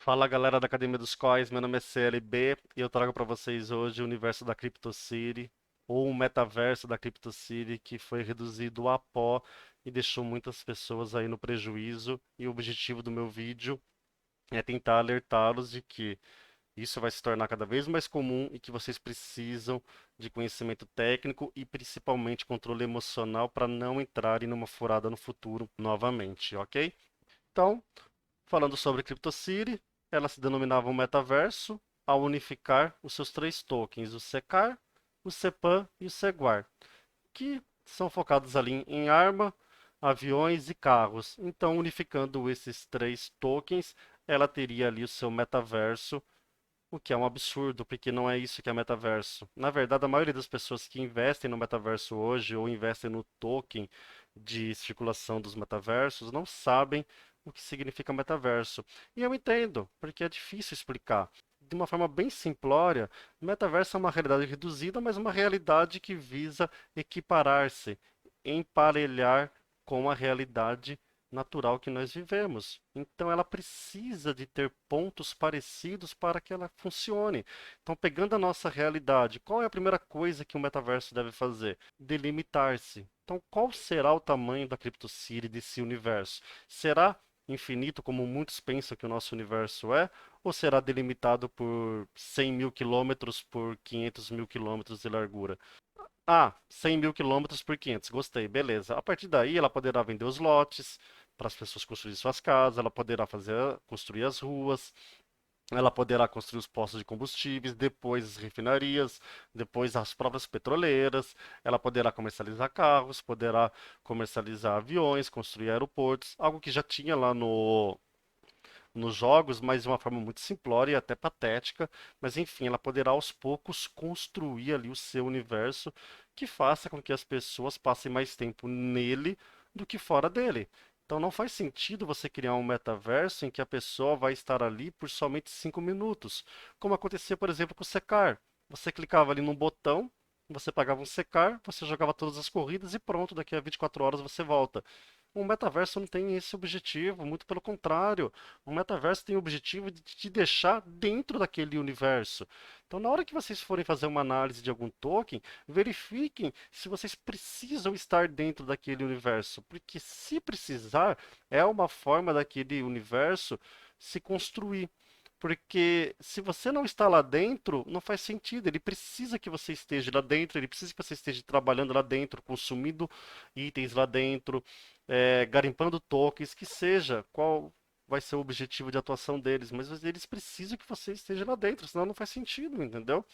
Fala galera da Academia dos Coins, meu nome é CLB e eu trago para vocês hoje o universo da CryptoCity, ou o metaverso da CryptoCity, que foi reduzido a pó e deixou muitas pessoas aí no prejuízo. E o objetivo do meu vídeo é tentar alertá-los de que isso vai se tornar cada vez mais comum e que vocês precisam de conhecimento técnico e principalmente controle emocional para não entrarem numa furada no futuro novamente, ok? Então, falando sobre CryptoCity, ela se denominava um metaverso ao unificar os seus três tokens, o Secar, o Sepan e o Seguar, que são focados ali em arma, aviões e carros. Então, unificando esses três tokens, ela teria ali o seu metaverso, o que é um absurdo, porque não é isso que é metaverso. Na verdade, a maioria das pessoas que investem no metaverso hoje ou investem no token de circulação dos metaversos não sabem o que significa metaverso. E eu entendo, porque é difícil explicar. De uma forma bem simplória, metaverso é uma realidade reduzida, mas uma realidade que visa equiparar-se, emparelhar com a realidade natural que nós vivemos. Então ela precisa de ter pontos parecidos para que ela funcione. Então, pegando a nossa realidade, qual é a primeira coisa que o metaverso deve fazer? Delimitar-se. Então, qual será o tamanho da CryptoCity desse universo? Será infinito, como muitos pensam que o nosso universo é? Ou será delimitado por 100 mil quilômetros por 500 mil quilômetros de largura? Ah, 100 mil quilômetros por 500, gostei, beleza. A partir daí, ela poderá vender os lotes para as pessoas construírem suas casas, ela poderá construir as ruas, ela poderá construir os postos de combustíveis, depois as refinarias, depois as próprias petroleiras, ela poderá comercializar carros, poderá comercializar aviões, construir aeroportos, algo que já tinha lá no nos jogos, mas de uma forma muito simplória e até patética. Mas enfim, ela poderá aos poucos construir ali o seu universo que faça com que as pessoas passem mais tempo nele do que fora dele. Então não faz sentido você criar um metaverso em que a pessoa vai estar ali por somente 5 minutos, como acontecia, por exemplo, com o Secar. Você clicava ali num botão, você pagava um Secar, você jogava todas as corridas e pronto, daqui a 24 horas você volta. O metaverso não tem esse objetivo, muito pelo contrário. O metaverso tem o objetivo de te deixar dentro daquele universo. Então, na hora que vocês forem fazer uma análise de algum token, verifiquem se vocês precisam estar dentro daquele universo, porque se precisar, é uma forma daquele universo se construir. Porque se você não está lá dentro, não faz sentido. Ele precisa que você esteja lá dentro, ele precisa que você esteja trabalhando lá dentro, consumindo itens lá dentro, garimpando tokens, que seja qual vai ser o objetivo de atuação deles, mas eles precisam que você esteja lá dentro, senão não faz sentido, entendeu?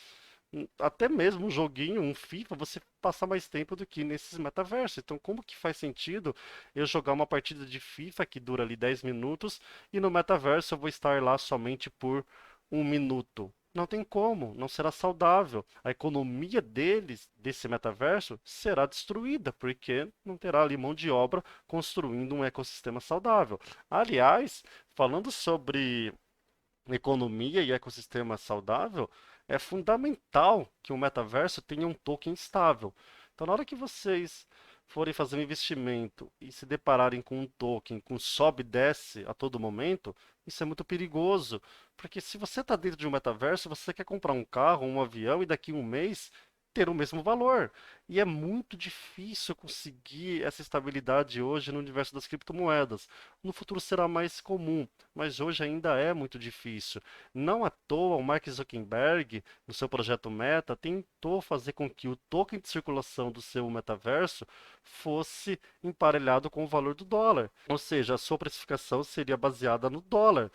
Até mesmo um joguinho, um FIFA, você passa mais tempo do que nesses metaversos. Então, como que faz sentido eu jogar uma partida de FIFA que dura ali 10 minutos e no metaverso eu vou estar lá somente por 1 minuto? Não tem como, não será saudável. A economia deles, desse metaverso, será destruída, porque não terá ali mão de obra construindo um ecossistema saudável. Aliás, falando sobre economia e ecossistema saudável, é fundamental que o metaverso tenha um token estável. Então, na hora que vocês forem fazer um investimento e se depararem com um token com sobe e desce a todo momento, isso é muito perigoso, porque se você está dentro de um metaverso, você quer comprar um carro, um avião e daqui a um mês ter o mesmo valor. E é muito difícil conseguir essa estabilidade hoje no universo das criptomoedas. No futuro será mais comum, mas hoje ainda é muito difícil. Não à toa, o Mark Zuckerberg, no seu projeto Meta, tentou fazer com que o token de circulação do seu metaverso fosse emparelhado com o valor do dólar. Ou seja, a sua precificação seria baseada no dólar.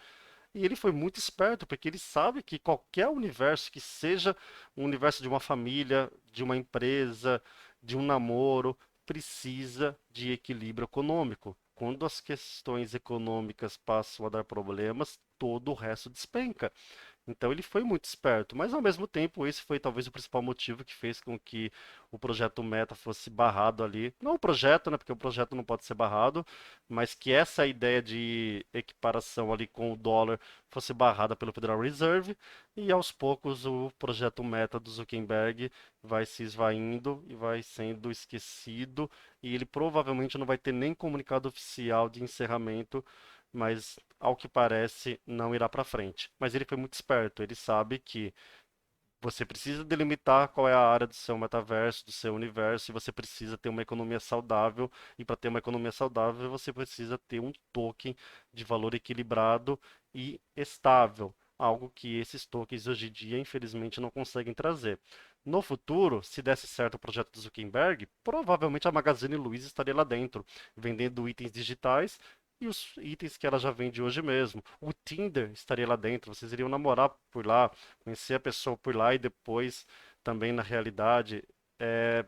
E ele foi muito esperto, porque ele sabe que qualquer universo que seja um universo de uma família, de uma empresa, de um namoro, precisa de equilíbrio econômico. Quando as questões econômicas passam a dar problemas, todo o resto despenca. Então ele foi muito esperto, mas ao mesmo tempo esse foi talvez o principal motivo que fez com que o projeto Meta fosse barrado ali. Não o projeto, né, porque o projeto não pode ser barrado, mas que essa ideia de equiparação ali com o dólar fosse barrada pelo Federal Reserve e aos poucos o projeto Meta do Zuckerberg vai se esvaindo e vai sendo esquecido e ele provavelmente não vai ter nem comunicado oficial de encerramento mas ao que parece não irá para frente. Mas ele foi muito esperto, ele sabe que você precisa delimitar qual é a área do seu metaverso, do seu universo, e você precisa ter uma economia saudável. E para ter uma economia saudável, você precisa ter um token de valor equilibrado e estável, algo que esses tokens hoje em dia, infelizmente, não conseguem trazer. No futuro, se desse certo o projeto do Zuckerberg, provavelmente a Magazine Luiza estaria lá dentro, vendendo itens digitais e os itens que ela já vende hoje mesmo. O Tinder estaria lá dentro, vocês iriam namorar por lá, conhecer a pessoa por lá e depois também na realidade, é,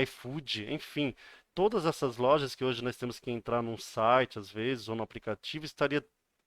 iFood, enfim, todas essas lojas que hoje nós temos que entrar num site às vezes ou no aplicativo estaria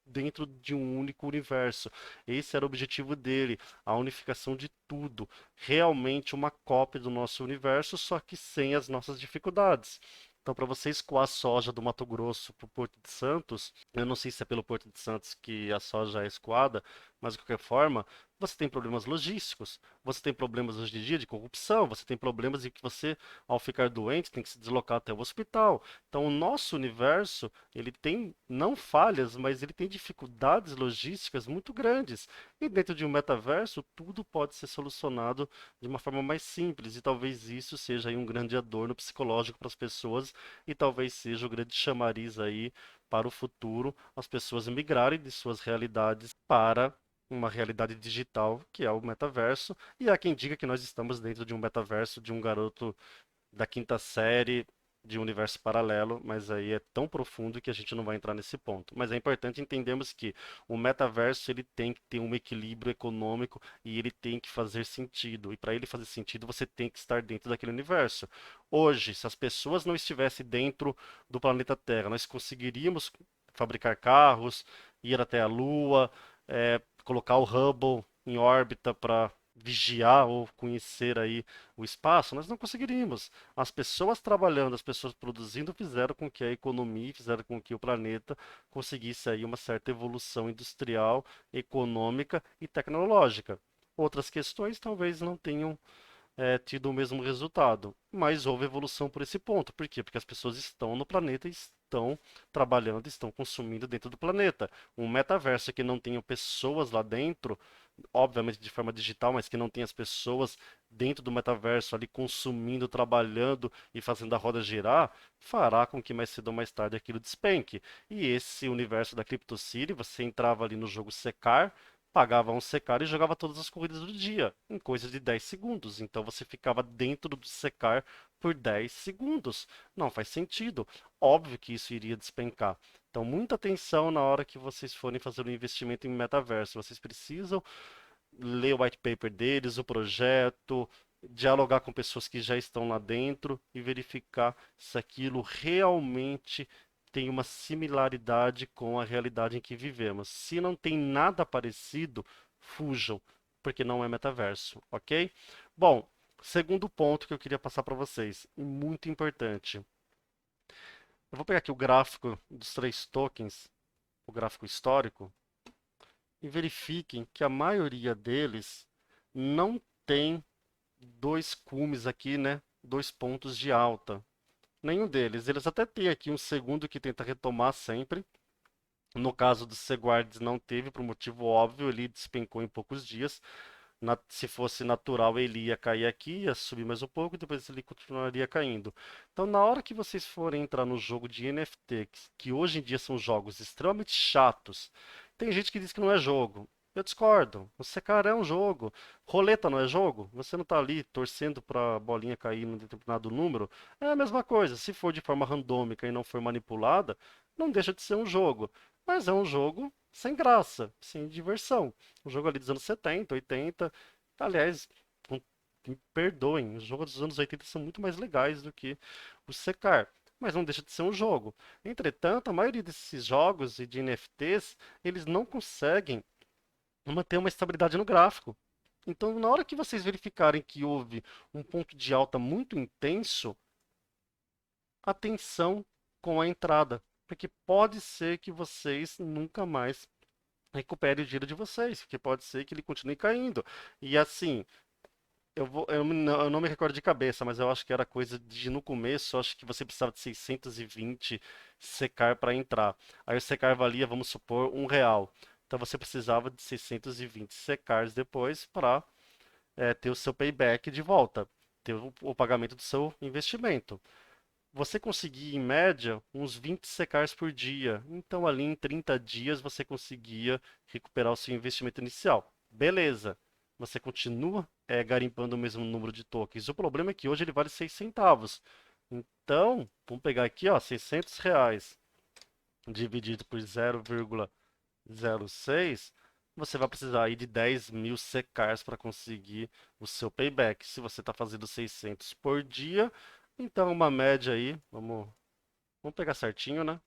dentro de um único universo. Esse era o objetivo dele, a unificação de tudo, realmente uma cópia do nosso universo, só que sem as nossas dificuldades. Então, para você escoar soja do Mato Grosso para o Porto de Santos, eu não sei se é pelo Porto de Santos que a soja é escoada, mas de qualquer forma, você tem problemas logísticos, você tem problemas hoje em dia de corrupção, você tem problemas em que você, ao ficar doente, tem que se deslocar até o hospital. Então, o nosso universo, ele tem não falhas, mas ele tem dificuldades logísticas muito grandes. E dentro de um metaverso, tudo pode ser solucionado de uma forma mais simples, e talvez isso seja aí um grande adorno psicológico para as pessoas, e talvez seja o grande chamariz aí para o futuro, as pessoas migrarem de suas realidades para uma realidade digital, que é o metaverso, e há quem diga que nós estamos dentro de um metaverso de um garoto da quinta série de um universo paralelo, mas aí é tão profundo que a gente não vai entrar nesse ponto. Mas é importante entendermos que o metaverso ele tem que ter um equilíbrio econômico e ele tem que fazer sentido. E para ele fazer sentido, você tem que estar dentro daquele universo. Hoje, se as pessoas não estivessem dentro do planeta Terra, nós conseguiríamos fabricar carros, ir até a Lua, colocar o Hubble em órbita para vigiar ou conhecer aí o espaço, nós não conseguiríamos. As pessoas trabalhando, as pessoas produzindo fizeram com que a economia, fizeram com que o planeta conseguisse aí uma certa evolução industrial, econômica e tecnológica. Outras questões talvez não tenham tido o mesmo resultado. Mas houve evolução por esse ponto. Por quê? Porque as pessoas estão no planeta e estão trabalhando, estão consumindo dentro do planeta. Um metaverso que não tenha pessoas lá dentro, obviamente de forma digital, mas que não tenha as pessoas dentro do metaverso ali consumindo, trabalhando e fazendo a roda girar, fará com que mais cedo ou mais tarde aquilo despenque. E esse universo da CryptoCity, você entrava ali no jogo secar, pagava um secar e jogava todas as corridas do dia, em coisa de 10 segundos. Então você ficava dentro do secar por 10 segundos. Não faz sentido. Óbvio que isso iria despencar. Então, muita atenção na hora que vocês forem fazer um investimento em metaverso. Vocês precisam ler o white paper deles, o projeto, dialogar com pessoas que já estão lá dentro e verificar se aquilo realmente tem uma similaridade com a realidade em que vivemos. Se não tem nada parecido, fujam, porque não é metaverso, ok? Bom, segundo ponto que eu queria passar para vocês, e muito importante. Eu vou pegar aqui o gráfico dos três tokens, o gráfico histórico, e verifiquem que a maioria deles não tem dois cumes aqui, né? Dois pontos de alta. Nenhum deles. Eles até têm aqui um segundo que tenta retomar sempre. No caso do Seguards não teve, por um motivo óbvio, ele despencou em poucos dias. Se fosse natural, ele ia cair aqui, ia subir mais um pouco, e depois ele continuaria caindo. Então, na hora que vocês forem entrar no jogo de NFT, que hoje em dia são jogos extremamente chatos, tem gente que diz que não é jogo. Eu discordo. Você, cara, é um jogo. Roleta não é jogo? Você não tá ali torcendo para a bolinha cair num determinado número? É a mesma coisa. Se for de forma randômica e não for manipulada, não deixa de ser um jogo. Mas é um jogo sem graça, sem diversão. Um jogo ali dos anos 70, 80. Aliás, com- me perdoem, os jogos dos anos 80 são muito mais legais do que o Secar. Mas não deixa de ser um jogo. Entretanto, a maioria desses jogos e de NFTs, eles não conseguem manter uma estabilidade no gráfico. Então, na hora que vocês verificarem que houve um ponto de alta muito intenso, atenção com a entrada, porque pode ser que vocês nunca mais recuperem o dinheiro de vocês, porque pode ser que ele continue caindo. E assim, Eu não me recordo de cabeça, mas eu acho que era coisa de no começo, eu acho que você precisava de 620 secar para entrar. Aí o secar valia, vamos supor, R$ 1. Então você precisava de 620 secars depois para ter o seu payback de volta, ter o pagamento do seu investimento. Você conseguia, em média, uns 20 secars por dia. Então, ali em 30 dias, você conseguia recuperar o seu investimento inicial. Beleza. Você continua garimpando o mesmo número de tokens. O problema é que hoje ele vale 6 centavos. Então, vamos pegar aqui, ó, R$ 600 dividido por 0,06. Você vai precisar aí de 10 mil secars para conseguir o seu payback. Se você está fazendo 600 por dia, então uma média aí, vamos pegar certinho, né?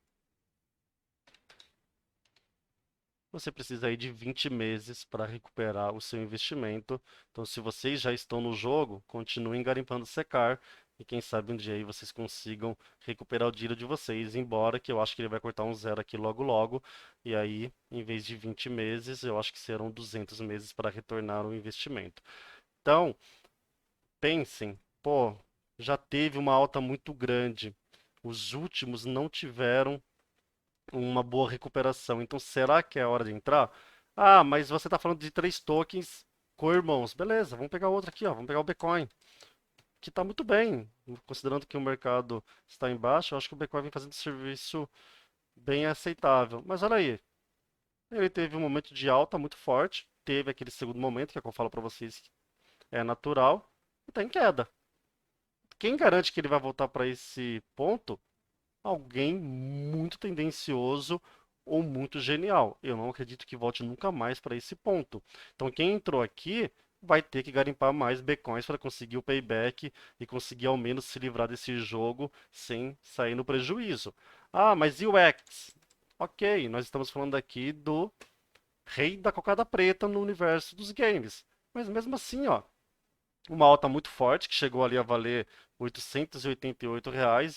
Você precisa aí de 20 meses para recuperar o seu investimento. Então, se vocês já estão no jogo, continuem garimpando secar. E quem sabe um dia aí vocês consigam recuperar o dinheiro de vocês. Embora que eu acho que ele vai cortar um zero aqui logo logo. E aí, em vez de 20 meses, eu acho que serão 200 meses para retornar o investimento. Então, pensem, pô, já teve uma alta muito grande. Os últimos não tiveram uma boa recuperação. Então, será que é a hora de entrar? Ah, mas você está falando de três tokens co-irmãos. Beleza, vamos pegar outro aqui, ó. Vamos pegar o Bitcoin, que está muito bem. Considerando que o mercado está em baixa, eu acho que o Bitcoin vem fazendo um serviço bem aceitável. Mas olha aí, ele teve um momento de alta muito forte, teve aquele segundo momento, que é o que eu falo para vocês, que é natural, e está em queda. Quem garante que ele vai voltar para esse ponto? Alguém muito tendencioso ou muito genial. Eu não acredito que volte nunca mais para esse ponto. Então, quem entrou aqui vai ter que garimpar mais Bitcoins para conseguir o payback e conseguir ao menos se livrar desse jogo sem sair no prejuízo. Ah, mas e o X? Ok, nós estamos falando aqui do rei da cocada preta no universo dos games. Mas mesmo assim, ó, uma alta muito forte, que chegou ali a valer R$ 888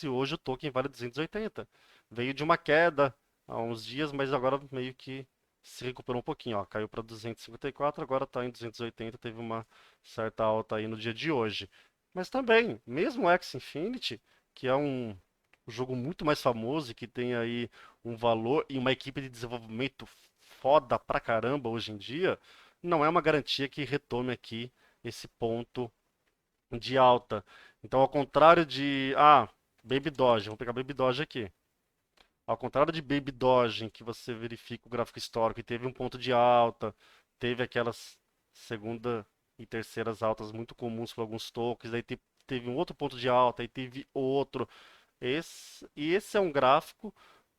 e hoje o token vale 280. Veio de uma queda há uns dias, mas agora meio que se recuperou um pouquinho, ó, caiu para 254, agora está em 280, teve uma certa alta aí no dia de hoje. Mas também, mesmo o Axie Infinity, que é um jogo muito mais famoso e que tem aí um valor e uma equipe de desenvolvimento foda pra caramba hoje em dia, não é uma garantia que retome aqui esse ponto de alta. Então, ao contrário de, Baby Doge, vamos pegar Baby Doge aqui. Ao contrário de Baby Doge, em que você verifica o gráfico histórico e teve um ponto de alta, teve aquelas segunda e terceiras altas muito comuns para alguns tokens, aí teve um outro ponto de alta, aí teve outro. Esse é um gráfico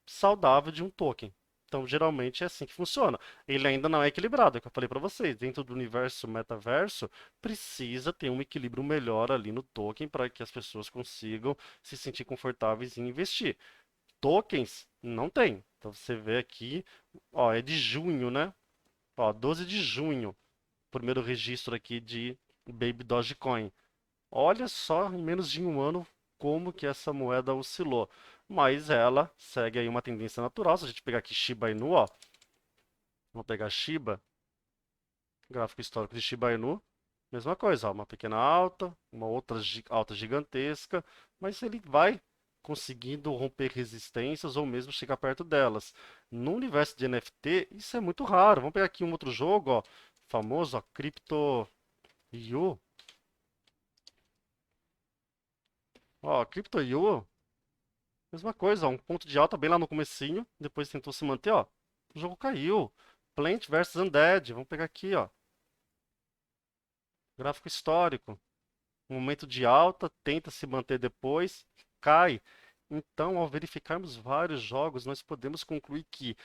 saudável de um token. Então, geralmente é assim que funciona. Ele ainda não é equilibrado, é o que eu falei para vocês. Dentro do universo metaverso, precisa ter um equilíbrio melhor ali no token para que as pessoas consigam se sentir confortáveis em investir. Tokens não tem. Então você vê aqui, ó, é de junho, né? Ó, 12 de junho, primeiro registro aqui de Baby Dogecoin. Olha só, em menos de um ano, como que essa moeda oscilou. Mas ela segue aí uma tendência natural. Se a gente pegar aqui Shiba Inu, ó, vamos pegar Shiba, gráfico histórico de Shiba Inu, mesma coisa, ó, uma pequena alta, uma outra alta gigantesca, mas ele vai conseguindo romper resistências ou mesmo chegar perto delas. No universo de NFT, isso é muito raro. Vamos pegar aqui um outro jogo, ó, famoso, ó, Crypto.io. Ó, Crypto.io, mesma coisa, ó, um ponto de alta bem lá no comecinho, depois tentou se manter, ó. O jogo caiu. Plant versus Undead, vamos pegar aqui, ó. Gráfico histórico. Um momento de alta, tenta se manter depois, cai. Então, ao verificarmos vários jogos, nós podemos concluir que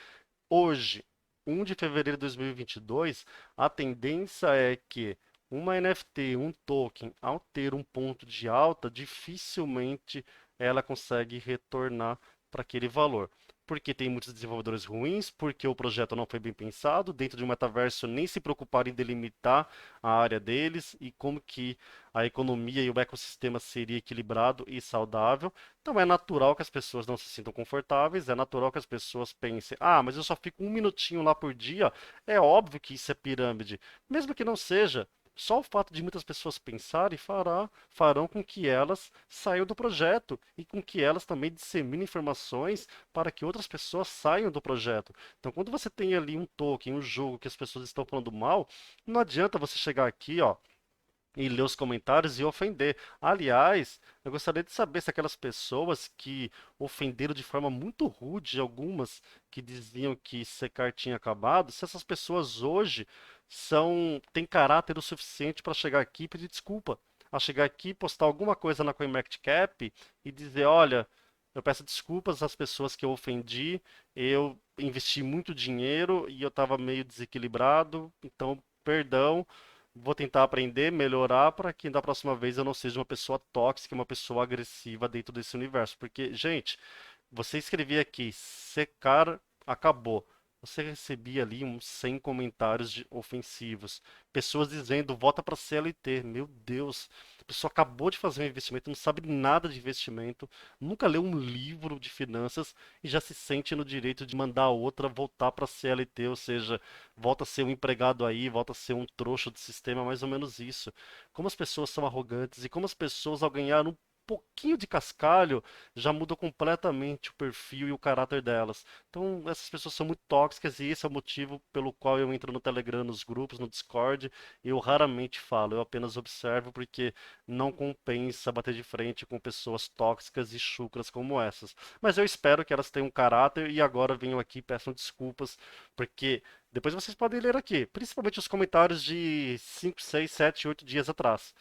hoje, 1 de fevereiro de 2022, a tendência é que uma NFT, um token, ao ter um ponto de alta, dificilmente ela consegue retornar para aquele valor. Porque tem muitos desenvolvedores ruins, porque o projeto não foi bem pensado, dentro de um metaverso nem se preocuparam em delimitar a área deles e como que a economia e o ecossistema seria equilibrado e saudável. Então é natural que as pessoas não se sintam confortáveis, é natural que as pessoas pensem, mas eu só fico um minutinho lá por dia. É óbvio que isso é pirâmide. Mesmo que não seja, Só o fato de muitas pessoas pensarem farão com que elas saiam do projeto e com que elas também disseminem informações para que outras pessoas saiam do projeto. Então, quando você tem ali um token, um jogo que as pessoas estão falando mal, não adianta você chegar aqui, ó, e ler os comentários e ofender. Aliás, eu gostaria de saber se aquelas pessoas que ofenderam de forma muito rude algumas que diziam que Secar tinha acabado, se essas pessoas hoje têm caráter o suficiente para chegar aqui e pedir desculpa. A chegar aqui, postar alguma coisa na CoinMarketCap e dizer, olha, eu peço desculpas às pessoas que eu ofendi, eu investi muito dinheiro e eu estava meio desequilibrado, então perdão. Vou tentar aprender, melhorar para que da próxima vez eu não seja uma pessoa tóxica, uma pessoa agressiva dentro desse universo. Porque, gente, você escrevia aqui, secar acabou. Você recebia ali uns 100 comentários ofensivos. Pessoas dizendo, volta para CLT. Meu Deus, a pessoa acabou de fazer um investimento, não sabe nada de investimento, nunca leu um livro de finanças e já se sente no direito de mandar a outra voltar para CLT, ou seja, volta a ser um empregado aí, volta a ser um trouxa do sistema, mais ou menos isso. Como as pessoas são arrogantes e como as pessoas, ao ganhar um pouquinho de cascalho, já muda completamente o perfil e o caráter delas. Então, essas pessoas são muito tóxicas e esse é o motivo pelo qual eu entro no Telegram, nos grupos, no Discord. Eu raramente falo, eu apenas observo porque não compensa bater de frente com pessoas tóxicas e chucras como essas. Mas eu espero que elas tenham caráter e agora venham aqui e peçam desculpas, porque depois vocês podem ler aqui, principalmente os comentários de 5, 6, 7, 8 dias atrás.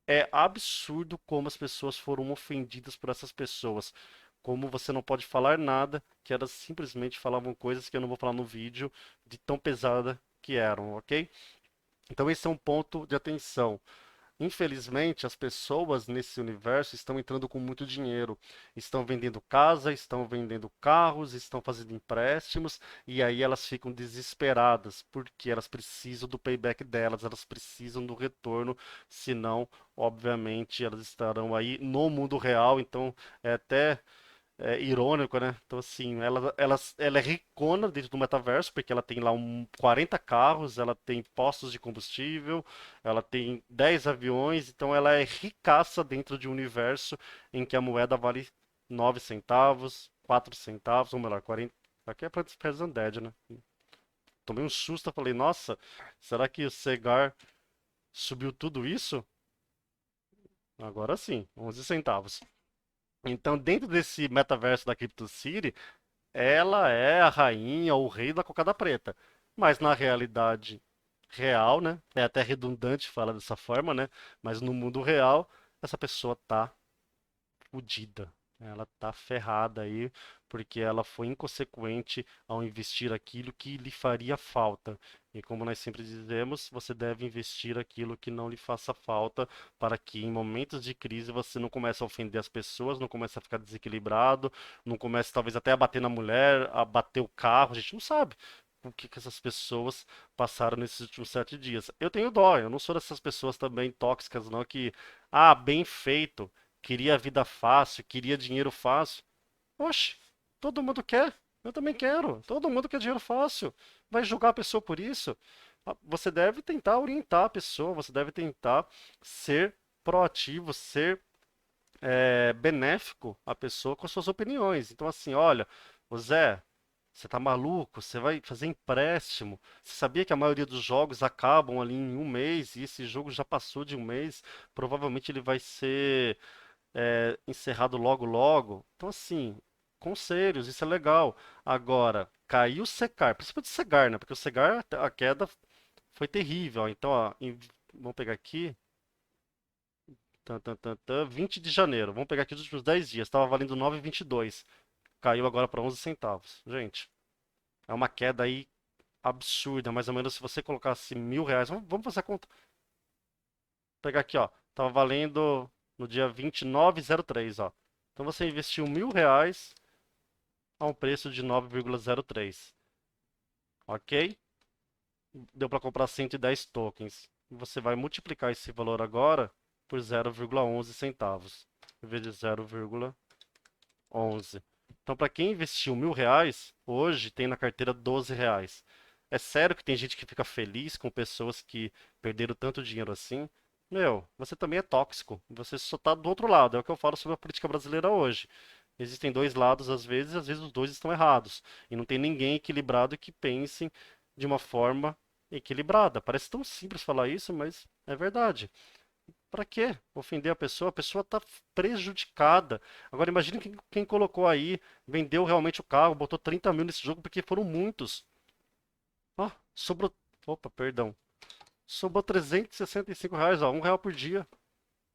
É absurdo como as pessoas foram ofendidas por essas pessoas. Como você não pode falar nada, que elas simplesmente falavam coisas que eu não vou falar no vídeo, de tão pesada que eram, ok? Então esse é um ponto de atenção. Infelizmente, as pessoas nesse universo estão entrando com muito dinheiro, estão vendendo casa, estão vendendo carros, estão fazendo empréstimos e aí elas ficam desesperadas porque elas precisam do payback delas, elas precisam do retorno, senão, obviamente, elas estarão aí no mundo real. Então, é até irônico, né? Então, assim, ela é ricona dentro do metaverso, porque ela tem lá 40 carros, ela tem postos de combustível, ela tem 10 aviões, então ela é ricaça dentro de um universo em que a moeda vale 9 centavos, 4 centavos, ou melhor, 40. Aqui é para Undead, né? Tomei um susto, falei, nossa, será que o Segar subiu tudo isso? Agora sim, 11 centavos. Então, dentro desse metaverso da CryptoCity, ela é a rainha ou o rei da cocada preta. Mas na realidade real, né? É até redundante falar dessa forma, né? Mas no mundo real, essa pessoa tá fodida. Ela tá ferrada aí, porque ela foi inconsequente ao investir aquilo que lhe faria falta. E como nós sempre dizemos, você deve investir aquilo que não lhe faça falta, para que em momentos de crise você não comece a ofender as pessoas, não comece a ficar desequilibrado, não comece talvez até a bater na mulher, a bater o carro, a gente não sabe. O que que essas pessoas passaram nesses últimos 7 dias. Eu tenho dó, eu não sou dessas pessoas também tóxicas, não, que, bem feito, queria vida fácil, queria dinheiro fácil. Oxe, todo mundo quer. Eu também quero. Todo mundo quer dinheiro fácil. Vai julgar a pessoa por isso? Você deve tentar orientar a pessoa, você deve tentar ser proativo, ser benéfico à pessoa com as suas opiniões. Então, assim, olha, ô Zé, você tá maluco? Você vai fazer empréstimo? Você sabia que a maioria dos jogos acabam ali em um mês e esse jogo já passou de um mês? Provavelmente ele vai ser encerrado logo logo. Então, assim, conselhos, isso é legal. Agora, caiu o Secar, principalmente o Segar, né? Porque o Segar, a queda foi terrível. Então, ó, vamos pegar aqui, 20 de janeiro. Vamos pegar aqui os últimos 10 dias. Estava valendo 9,22. Caiu agora para 11 centavos. Gente, é uma queda aí absurda. Mais ou menos se você colocasse R$ 1.000. Vamos fazer a conta. Vou pegar aqui, ó. Tava valendo no dia 29,03, ó. Então você investiu R$ 1.000 a um preço de 9,03. Ok? Deu para comprar 110 tokens. Você vai multiplicar esse valor agora por 0,11 centavos, em vez de 0,11. Então, para quem investiu R$ 1.000, hoje tem na carteira R$ 12. É sério que tem gente que fica feliz com pessoas que perderam tanto dinheiro assim? Meu, você também é tóxico. Você só tá do outro lado. É o que eu falo sobre a política brasileira hoje. Existem dois lados às vezes os dois estão errados. E não tem ninguém equilibrado que pense de uma forma equilibrada. Parece tão simples falar isso, mas é verdade. Pra quê? Ofender a pessoa tá prejudicada. Agora imagine quem colocou aí, vendeu realmente o carro, botou 30 mil nesse jogo porque foram muitos. Ó, sobrou. Opa, perdão. Sobrou R$ 365, ó, R$ 1 por dia.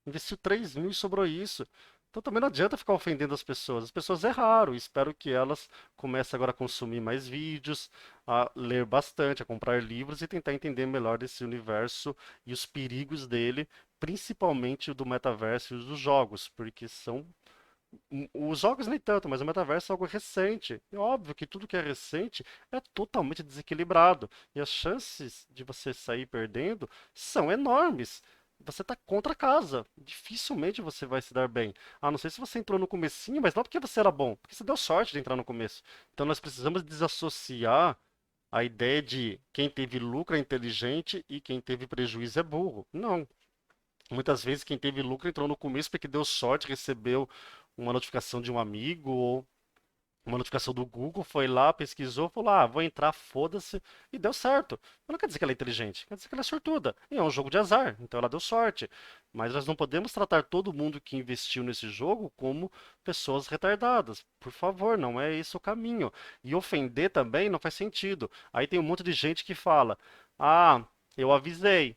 Investiu 3 mil e sobrou isso. Então também não adianta ficar ofendendo as pessoas. As pessoas erraram. Espero que elas comecem agora a consumir mais vídeos, a ler bastante, a comprar livros e tentar entender melhor desse universo e os perigos dele, principalmente o do metaverso e os dos jogos, porque são os jogos nem tanto, mas o metaverso é algo recente. É óbvio que tudo que é recente é totalmente desequilibrado. E as chances de você sair perdendo são enormes. Você está contra a casa. Dificilmente você vai se dar bem. A não ser se você entrou no comecinho, mas não porque você era bom, porque você deu sorte de entrar no começo. Então nós precisamos desassociar a ideia de quem teve lucro é inteligente e quem teve prejuízo é burro. Não. Muitas vezes quem teve lucro entrou no começo porque deu sorte, recebeu uma notificação de um amigo ou uma notificação do Google, foi lá, pesquisou, falou: ah, vou entrar, foda-se, e deu certo. Mas não quer dizer que ela é inteligente, quer dizer que ela é sortuda. E é um jogo de azar, então ela deu sorte. Mas nós não podemos tratar todo mundo que investiu nesse jogo como pessoas retardadas. Por favor, não é esse o caminho. E ofender também não faz sentido. Aí tem um monte de gente que fala: ah, eu avisei,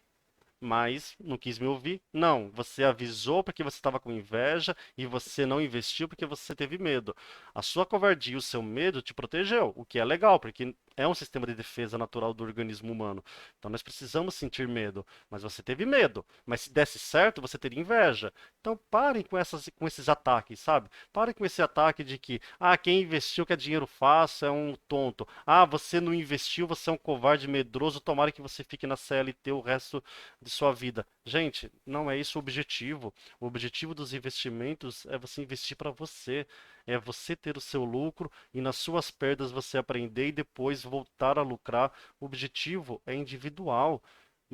mas não quis me ouvir. Não, você avisou porque você estava com inveja e você não investiu porque você teve medo. A sua covardia e o seu medo te protegeu, o que é legal, porque é um sistema de defesa natural do organismo humano. Então nós precisamos sentir medo, mas você teve medo. Mas se desse certo, você teria inveja. Então parem com esses ataques, sabe? Parem com esse ataque de que, ah, quem investiu quer dinheiro fácil é um tonto. Ah, você não investiu, você é um covarde medroso, tomara que você fique na CLT o resto de sua vida. Gente, não é isso o objetivo. O objetivo dos investimentos é você investir para você. É você ter o seu lucro e nas suas perdas você aprender e depois voltar a lucrar. O objetivo é individual.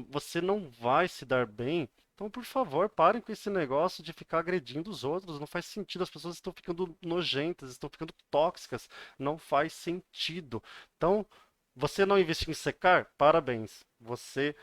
Você não vai se dar bem. Então, por favor, parem com esse negócio de ficar agredindo os outros. Não faz sentido. As pessoas estão ficando nojentas, estão ficando tóxicas. Não faz sentido. Então, você não investiu em secar? Parabéns. Você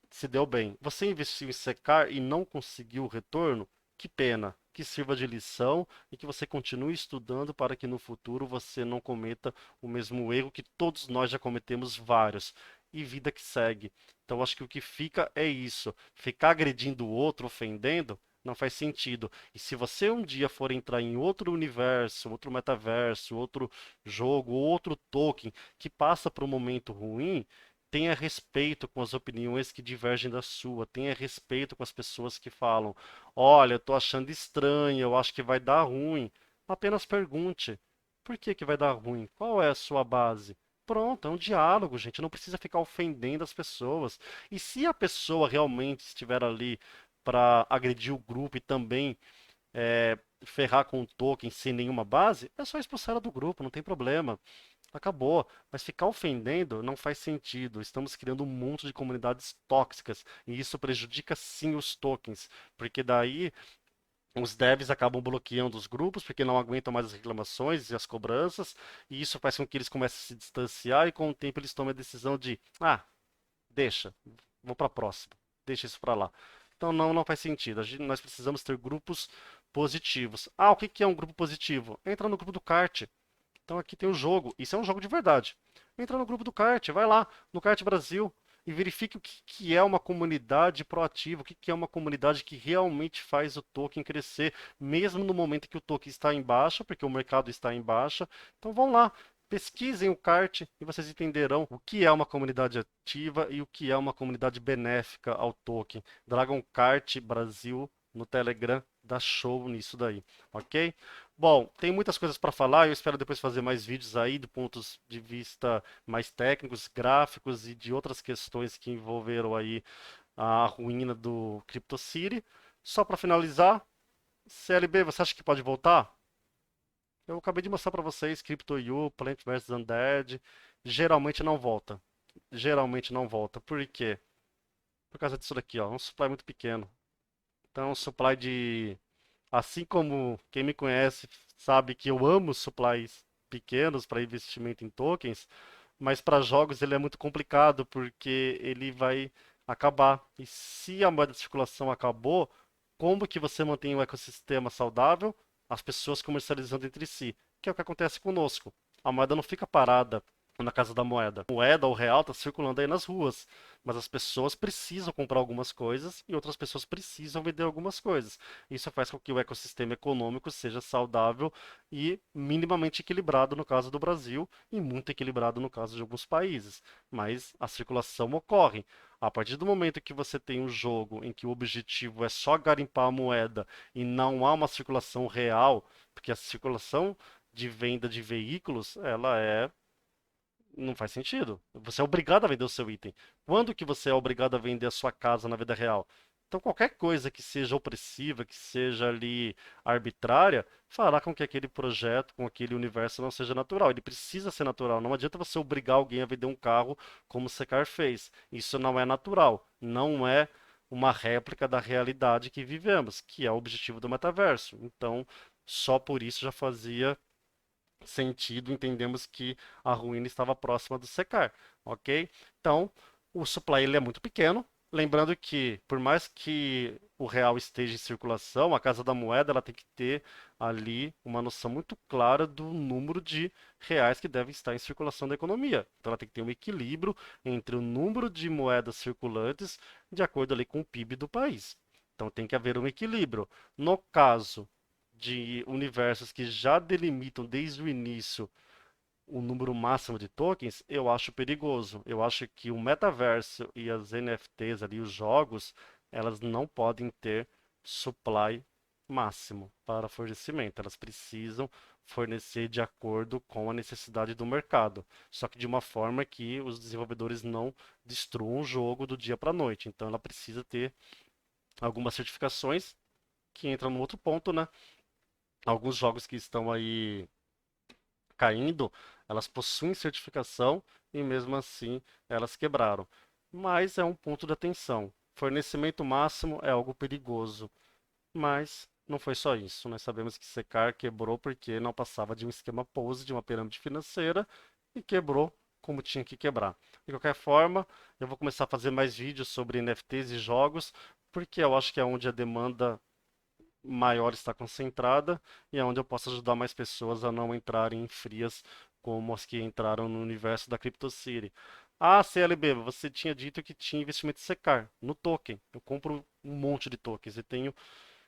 se deu bem. Você investiu em secar e não conseguiu o retorno? Que pena. Que sirva de lição e que você continue estudando para que no futuro você não cometa o mesmo erro que todos nós já cometemos vários. E vida que segue. Então acho que o que fica é isso. Ficar agredindo o outro, ofendendo, não faz sentido. E se você um dia for entrar em outro universo, outro metaverso, outro jogo, outro token que passa por um momento ruim, tenha respeito com as opiniões que divergem da sua, tenha respeito com as pessoas que falam: olha, eu tô achando estranho, eu acho que vai dar ruim. Apenas pergunte: por que que vai dar ruim? Qual é a sua base? Pronto, é um diálogo, gente. Não precisa ficar ofendendo as pessoas. E se a pessoa realmente estiver ali para agredir o grupo e também ferrar com o token sem nenhuma base, é só expulsar ela do grupo, não tem problema. Acabou. Mas ficar ofendendo não faz sentido. Estamos criando um monte de comunidades tóxicas e isso prejudica sim os tokens, porque daí os devs acabam bloqueando os grupos porque não aguentam mais as reclamações e as cobranças, e isso faz com que eles comecem a se distanciar e com o tempo eles tomam a decisão de, ah, deixa, vou para a próxima, deixa isso para lá. Então não faz sentido. Nós precisamos ter grupos positivos. Ah, o que que é um grupo positivo? Entra no grupo do kart. Então aqui tem o jogo. Isso é um jogo de verdade. Entra no grupo do kart, vai lá no Kart Brasil e verifique o que, que é uma comunidade proativa, o que, que é uma comunidade que realmente faz o token crescer, mesmo no momento que o token está em baixa, porque o mercado está em baixa. Então vão lá, pesquisem o kart e vocês entenderão o que é uma comunidade ativa e o que é uma comunidade benéfica ao token. Dragon Kart Brasil no Telegram dá show nisso daí, ok? Bom, tem muitas coisas para falar. Eu espero depois fazer mais vídeos aí de pontos de vista mais técnicos, gráficos e de outras questões que envolveram aí a ruína do CryptoCity. Só para finalizar, CLB, você acha que pode voltar? Eu acabei de mostrar para vocês, CryptoU, Plant vs Undead, geralmente não volta. geralmente não volta. Por quê? Por causa disso daqui, ó, um supply muito pequeno. Então, um supply de, assim como quem me conhece sabe que eu amo supplies pequenos para investimento em tokens, mas para jogos ele é muito complicado porque ele vai acabar. E se a moeda de circulação acabou, como que você mantém o ecossistema saudável? As pessoas comercializando entre si, que é o que acontece conosco. A moeda não fica parada na casa da moeda. A moeda, o real, está circulando aí nas ruas, mas as pessoas precisam comprar algumas coisas e outras pessoas precisam vender algumas coisas. Isso faz com que o ecossistema econômico seja saudável e minimamente equilibrado no caso do Brasil e muito equilibrado no caso de alguns países. Mas a circulação ocorre. A partir do momento que você tem um jogo em que o objetivo é só garimpar a moeda e não há uma circulação real, porque a circulação de venda de veículos, ela é não faz sentido. Você é obrigado a vender o seu item. Quando que você é obrigado a vender a sua casa na vida real? Então, qualquer coisa que seja opressiva, que seja ali arbitrária, fará com que aquele projeto, com aquele universo não seja natural. Ele precisa ser natural. Não adianta você obrigar alguém a vender um carro como o Secar fez. Isso não é natural. Não é uma réplica da realidade que vivemos, que é o objetivo do metaverso. Então, só por isso já fazia sentido, entendemos que a ruína estava próxima do secar, ok? Então, o supply ele é muito pequeno. Lembrando que, por mais que o real esteja em circulação, a Casa da Moeda ela tem que ter ali uma noção muito clara do número de reais que devem estar em circulação da economia. Então, ela tem que ter um equilíbrio entre o número de moedas circulantes de acordo ali com o PIB do país. Então, tem que haver um equilíbrio. No caso de universos que já delimitam desde o início o número máximo de tokens, eu acho perigoso. Eu acho que o metaverso e as NFTs ali, os jogos, elas não podem ter supply máximo para fornecimento. Elas precisam fornecer de acordo com a necessidade do mercado. Só que de uma forma que os desenvolvedores não destruam o jogo do dia para a noite. Então ela precisa ter algumas certificações que entram no outro ponto, né? Alguns jogos que estão aí caindo, elas possuem certificação e mesmo assim elas quebraram. Mas é um ponto de atenção. Fornecimento máximo é algo perigoso, mas não foi só isso. Nós sabemos que Secar quebrou porque não passava de um esquema pose, de uma pirâmide financeira e quebrou como tinha que quebrar. De qualquer forma, eu vou começar a fazer mais vídeos sobre NFTs e jogos, porque eu acho que é onde a demanda maior está concentrada e é onde eu posso ajudar mais pessoas a não entrarem em frias como as que entraram no universo da CryptoCity. Ah, CLB, você tinha dito que tinha investimento secar no token. Eu compro um monte de tokens e tenho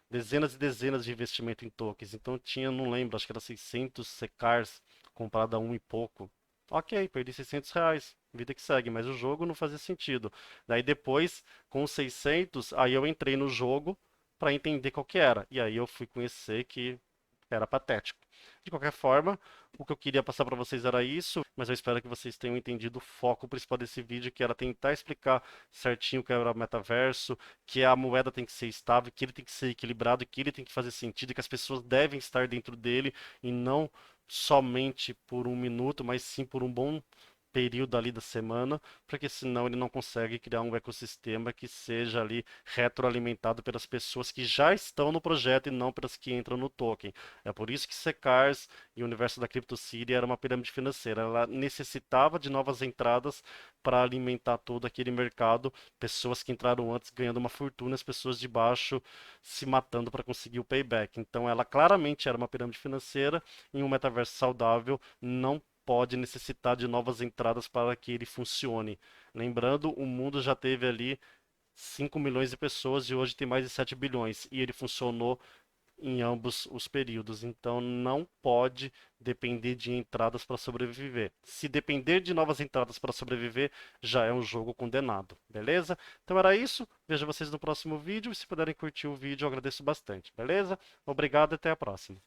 dezenas e dezenas de investimento em tokens. Então eu tinha, não lembro, acho que era 600 secars comprado a um e pouco. Ok, perdi R$ 600. Vida que segue, mas o jogo não fazia sentido. Daí depois, com os 600, aí eu entrei no jogo para entender qual que era. E aí eu fui conhecer que era patético. De qualquer forma, o que eu queria passar para vocês era isso, mas eu espero que vocês tenham entendido o foco principal desse vídeo, que era tentar explicar certinho o que era o metaverso, que a moeda tem que ser estável, que ele tem que ser equilibrado, que ele tem que fazer sentido, que as pessoas devem estar dentro dele e não somente por um minuto, mas sim por um bom período ali da semana, porque senão ele não consegue criar um ecossistema que seja ali retroalimentado pelas pessoas que já estão no projeto e não pelas que entram no token. É por isso que Secars e o universo da CryptoCity era uma pirâmide financeira. Ela necessitava de novas entradas para alimentar todo aquele mercado, pessoas que entraram antes ganhando uma fortuna, as pessoas de baixo se matando para conseguir o payback. Então ela claramente era uma pirâmide financeira em um metaverso saudável, não pode necessitar de novas entradas para que ele funcione. Lembrando, o mundo já teve ali 5 milhões de pessoas e hoje tem mais de 7 bilhões. E ele funcionou em ambos os períodos. Então não pode depender de entradas para sobreviver. Se depender de novas entradas para sobreviver, já é um jogo condenado. Beleza? Então era isso. Vejo vocês no próximo vídeo. E se puderem curtir o vídeo, eu agradeço bastante. Beleza? Obrigado e até a próxima.